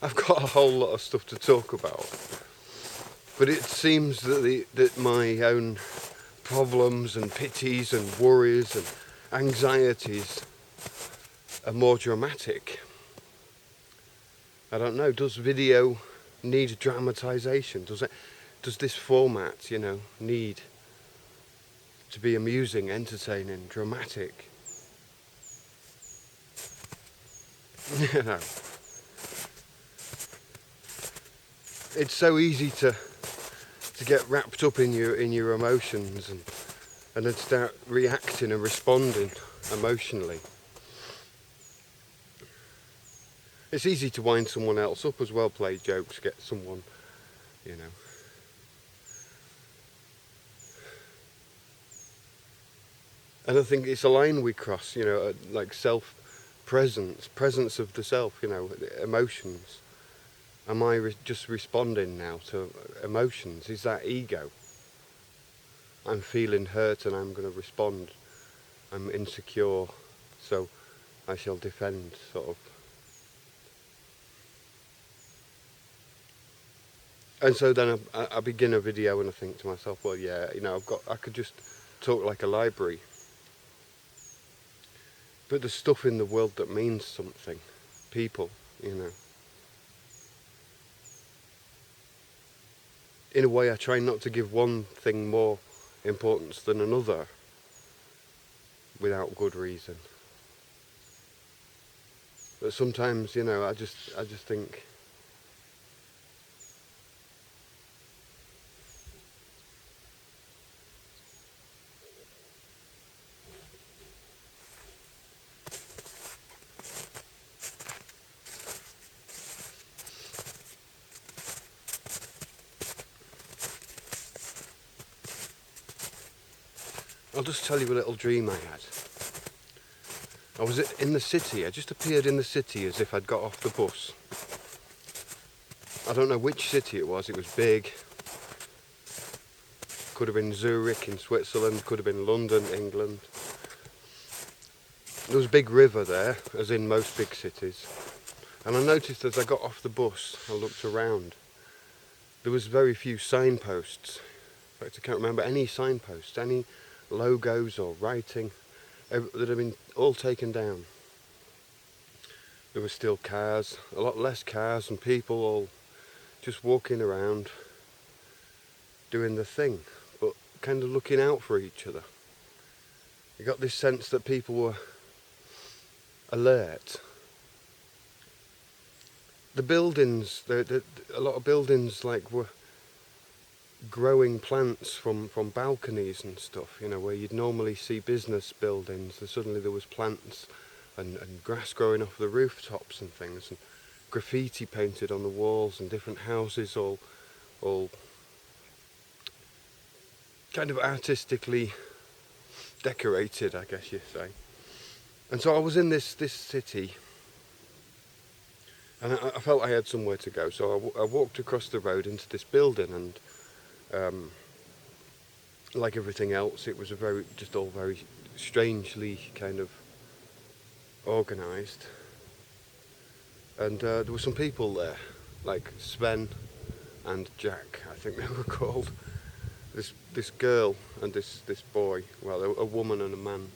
I've got a whole lot of stuff to talk about, but it seems that my own problems and pities and worries and anxieties are more dramatic. I don't know, does video need dramatization? Does this format, need to be amusing, entertaining, dramatic? You know, it's so easy to get wrapped up in your emotions and then start reacting and responding emotionally. It's easy to wind someone else up as well, play jokes, get someone, you know. And I think it's a line we cross, like presence of the self, emotions. Am I just responding now to emotions? Is that ego? I'm feeling hurt and I'm going to respond. I'm insecure, so I shall defend, sort of. And so then I begin a video and I think to myself, well, yeah, I could just talk like a library. But there's stuff in the world that means something. People, In a way, I try not to give one thing more importance than another without good reason. But sometimes, I just think, I'll just tell you a little dream I had. I was in the city. I just appeared in the city as if I'd got off the bus. I don't know which city it was. It was big. Could have been Zurich in Switzerland. Could have been London, England. There was a big river there, as in most big cities. And I noticed as I got off the bus, I looked around. There was very few signposts. In fact, I can't remember any signposts, any logos or writing that had been all taken down. There were still cars, a lot less cars, and people all just walking around doing the thing, but kind of looking out for each other. I got this sense that people were alert. The buildings, a lot of buildings were growing plants from balconies and stuff, where you'd normally see business buildings. Suddenly there was plants and grass growing off the rooftops and things, and graffiti painted on the walls, and different houses all kind of artistically decorated, I guess you'd say. And so I was in this city, and I felt I had somewhere to go, so I walked across the road into this building, and like everything else, it was all very strangely kind of organised. And there were some people there, like Sven and Jack, I think they were called. This girl and this boy, well, a woman and a man,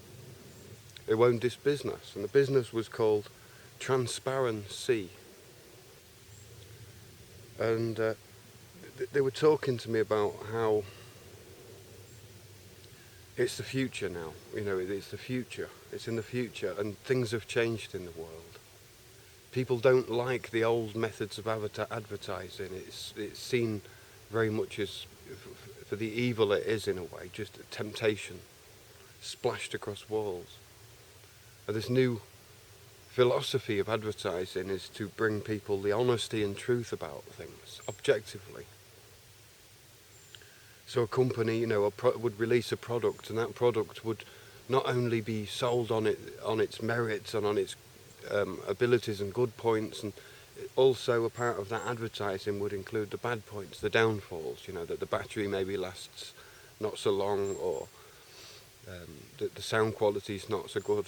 who owned this business, and the business was called Transparency. And they were talking to me about how it's the future now. It's the future. It's in the future, and things have changed in the world. People don't like the old methods of advertising. It's seen very much as, for the evil it is in a way, just a temptation splashed across walls. And this new philosophy of advertising is to bring people the honesty and truth about things, objectively. So a company, would release a product, and that product would not only be sold on its merits and on its abilities and good points, and also a part of that advertising would include the bad points, the downfalls. That the battery maybe lasts not so long, or that the sound quality is not so good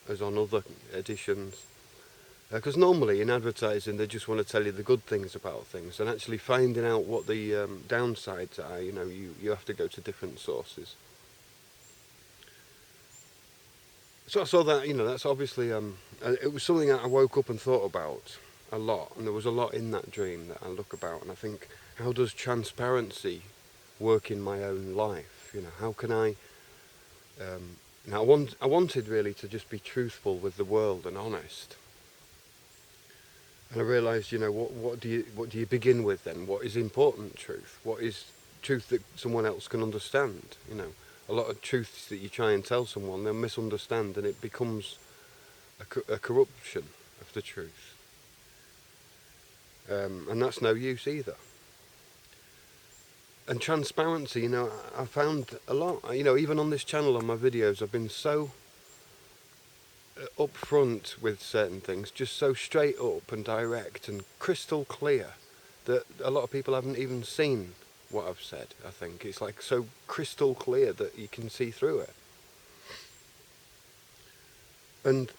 as on other editions. Because normally in advertising they just want to tell you the good things about things, and actually finding out what the downsides are, you have to go to different sources. So I saw that, that's obviously, it was something that I woke up and thought about a lot, and there was a lot in that dream that I look about, and I think, how does transparency work in my own life? How can I, now I wanted really to just be truthful with the world and honest. And I realised, what do you begin with then? What is important truth? What is truth that someone else can understand? A lot of truths that you try and tell someone, they'll misunderstand, and it becomes a corruption of the truth. And that's no use either. And transparency, I found a lot, even on this channel, on my videos, I've been so upfront with certain things, just so straight up and direct and crystal clear, that a lot of people haven't even seen what I've said. I think it's like so crystal clear that you can see through it. And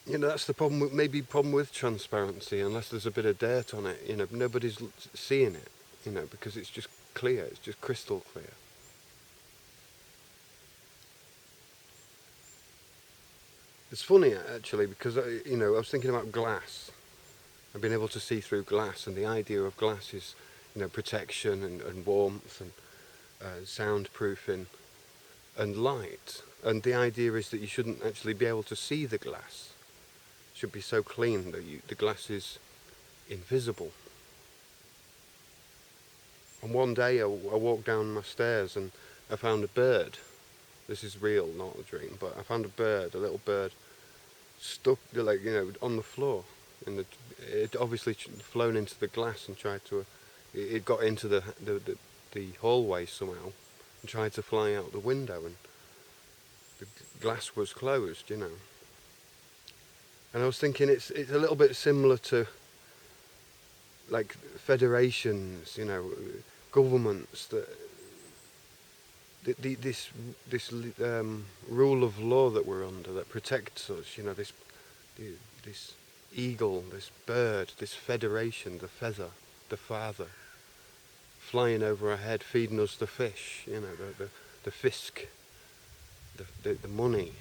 that's the problem, maybe problem with transparency, unless there's a bit of dirt on it, nobody's seeing it, because it's just clear, it's just crystal clear. It's funny actually, because I was thinking about glass. I've been able to see through glass, and the idea of glass is, protection and warmth and soundproofing and light. And the idea is that you shouldn't actually be able to see the glass. It should be so clean that the glass is invisible. And one day I walked down my stairs and I found a bird. This is real, not a dream, but I found a little bird, stuck, on the floor. And it obviously flown into the glass and tried to, it got into the hallway somehow and tried to fly out the window, and the glass was closed, And I was thinking it's a little bit similar to like federations, governments, that this rule of law that we're under that protects us, this eagle, this bird, this federation, the feather, the father, flying over our head, feeding us the fish, the fisk, the money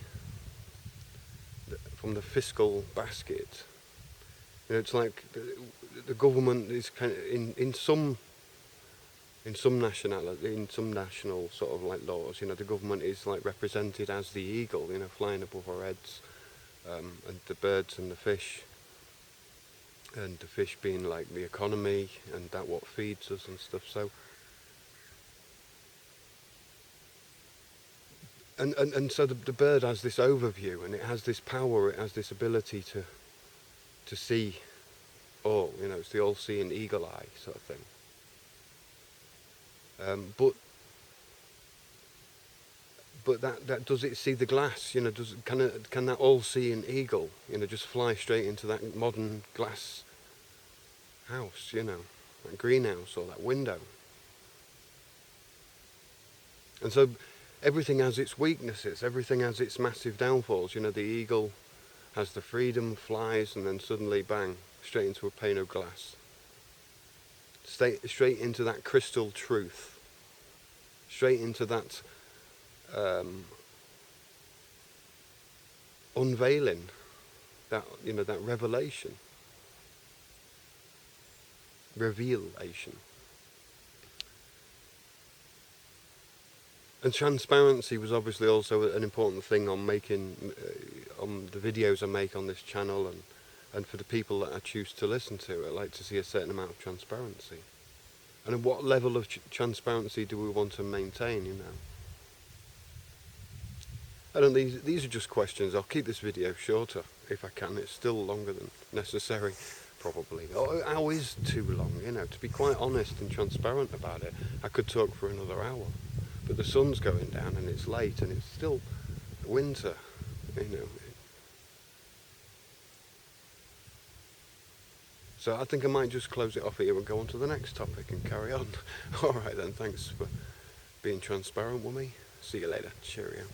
from the fiscal basket. It's like the government is kind of in some nationality, in some national sort of like laws, the government is like represented as the eagle, flying above our heads, and the birds and the fish being like the economy and that what feeds us and stuff. So and so the bird has this overview, and it has this power, it has this ability to see all, it's the all-seeing eagle eye sort of thing. But that does it see the glass? Can that all-seeing eagle, just fly straight into that modern glass house, that greenhouse or that window? And so everything has its weaknesses, everything has its massive downfalls. The eagle has the freedom, flies, and then suddenly, bang, straight into a pane of glass. Straight into that crystal truth. Straight into that unveiling, that revelation. Revelation. And transparency was obviously also an important thing on making, on the videos I make on this channel, and for the people that I choose to listen to. I like to see a certain amount of transparency. And at what level of transparency do we want to maintain, I don't know, these are just questions. I'll keep this video shorter if I can. It's still longer than necessary, probably. An hour is too long, to be quite honest and transparent about it. I could talk for another hour. But the sun's going down and it's late and it's still winter, So I think I might just close it off here and go on to the next topic and carry on. Alright then, thanks for being transparent with me. See you later. Cheerio.